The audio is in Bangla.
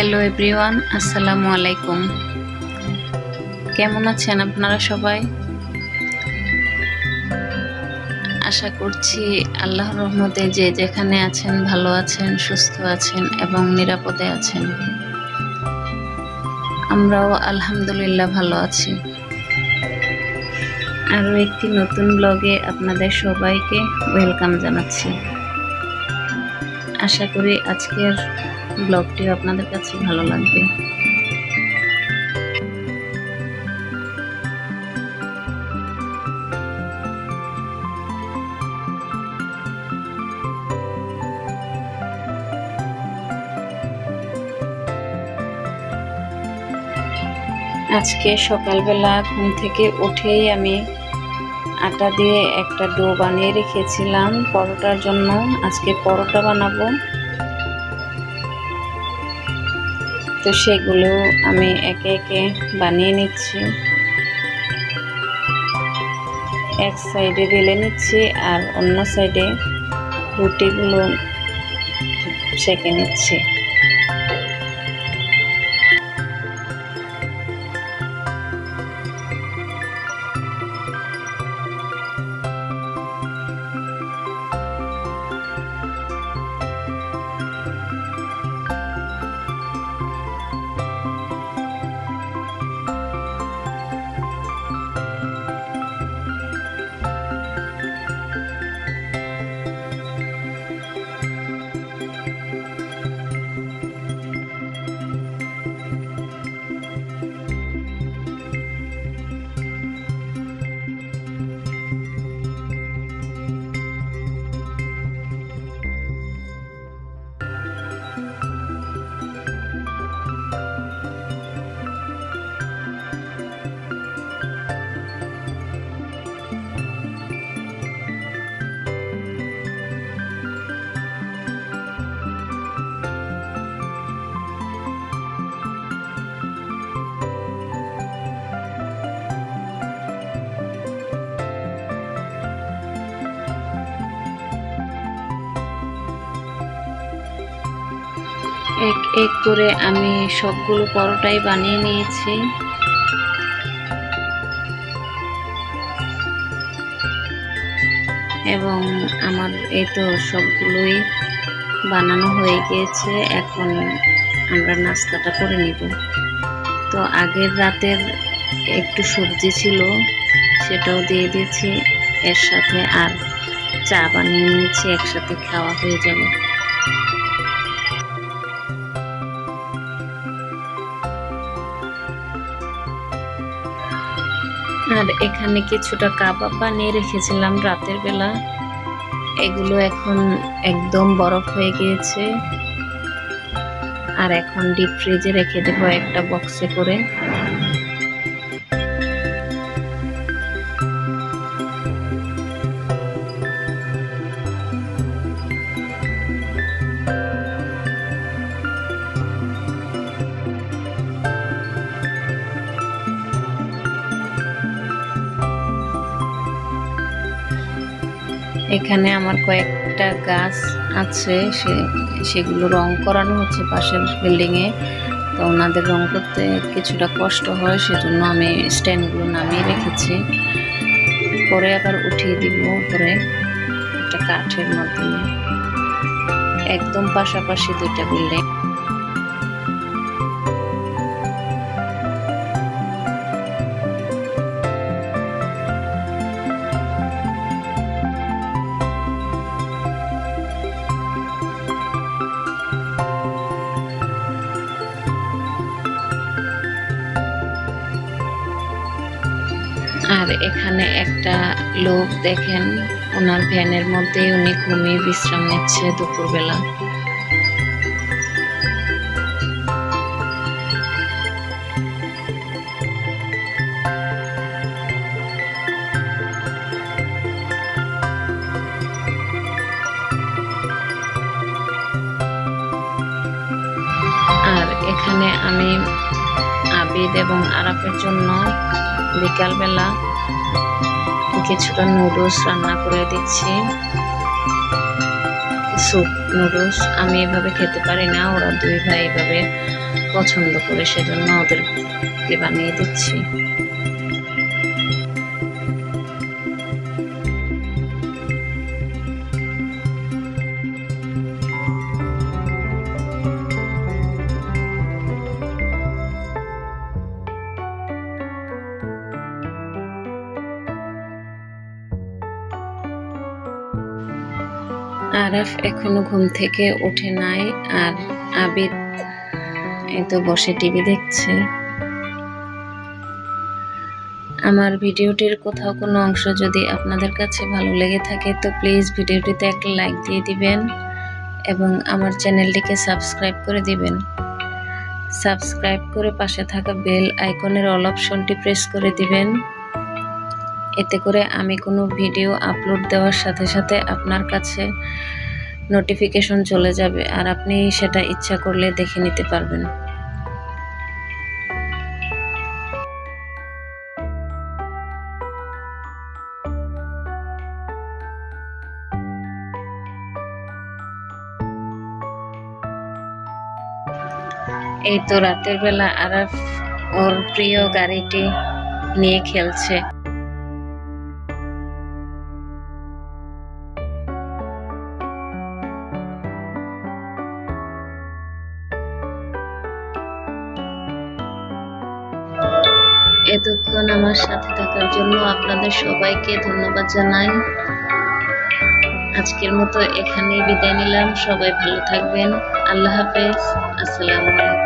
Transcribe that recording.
হ্যালো এভরিওয়ান, আসসালামু আলাইকুম। কেমন আছেন আপনারা সবাই? আশা করছি আল্লাহর রহমতে যে যেখানে আছেন ভালো আছেন, সুস্থ আছেন এবং নিরাপদে আছেন। আমরাও আলহামদুলিল্লাহ ভালো আছি। আরও একটি নতুন ব্লগে আপনাদের সবাইকে ওয়েলকাম জানাচ্ছি। আশা করি আজকের ব্লগটি আপনাদের কাছে ভালো লাগবে। আজকে সকালবেলা ঘুম থেকে উঠেই আমি আটা দিয়ে একটা ডো বানিয়ে রেখেছিলাম পরোটার জন্য। আজকে পরোটা বানাবো, তো সেগুলো আমি একে একে বানিয়ে নিচ্ছি। এক সাইডে বেলে নিচ্ছি আর অন্য সাইডে রুটিগুলো সেঁকে নিচ্ছি। এক এক করে আমি সবগুলো পরোটাই বানিয়ে নিয়েছি। এবং আমার এই তো সবগুলোই বানানো হয়ে গিয়েছে। এখন আমরা নাস্তাটা করে নিব। তো আগের রাতের একটু সবজি ছিল, সেটাও দিয়ে দিয়েছি এর সাথে, আর চা বানিয়ে নিয়েছি, একসাথে খাওয়া হয়ে যাবে। আর এখানে কিছুটা কাবাব বানিয়ে রেখেছিলাম রাতের বেলা, এগুলো এখন একদম বরফ হয়ে গিয়েছে। আর এখন ডিপ ফ্রিজে রেখে দেবো একটা বক্সে করে। এখানে আমার কয়েকটা গাছ আছে, সেগুলো রং করানো হচ্ছে পাশের বিল্ডিংয়ে। তো ওনাদের রং করতে কিছুটা কষ্ট হয়, সেজন্য আমি স্ট্যান্ডগুলো নামিয়ে রেখেছি। পরে আবার উঠিয়ে দিব উপরে একটা কাঠের মাধ্যমে। একদম পাশাপাশি দুইটা বিল্ডিং। আর এখানে একটা লোক দেখেন, ওনার ভ্যানের মধ্যে উনি ঘুমিয়ে বিশ্রাম নিচ্ছে দুপুরবেলা। আর এখানে আমি আবিদ এবং আরাফের জন্য বিকালবেলা কিছুটা নুডলস রান্না করে দিচ্ছি। Soup noodles. আমি এভাবে খেতে পারি না, ওরা দুই ভাই এভাবে পছন্দ করে, সেজন্য ওদেরকে বানিয়ে দিচ্ছি। আরাফ এখনো ঘুম থেকে উঠে নাই, আর আবিদ এই তো বসে টিভি দেখছে। আমার ভিডিওটির কোথাও কোনো অংশ যদি আপনাদের কাছে ভালো লেগে থাকে তো প্লিজ ভিডিওটিতে একটা লাইক দিয়ে দিবেন এবং আমার চ্যানেলটিকে সাবস্ক্রাইব করে দিবেন। সাবস্ক্রাইব করে পাশে থাকা বেল আইকনের অল অপশনটি প্রেস করে দিবেন। এতে করে আমি কোনো ভিডিও আপলোড দেওয়ার সাথে সাথে আপনার কাছে নোটিফিকেশন চলে যাবে, আর আপনি সেটা ইচ্ছা করলে দেখে নিতে পারবেন। এই তো রাতের বেলা আরাফ ওর প্রিয় গাড়িটি নিয়ে খেলছে। এতক্ষণ আমার সাথে থাকার জন্য আপনাদের সবাইকে ধন্যবাদ জানাই। আজকের মতো এখানেই বিদায় নিলাম। সবাই ভালো থাকবেন। আল্লাহ হাফেজ। আসসালামু আলাইকুম।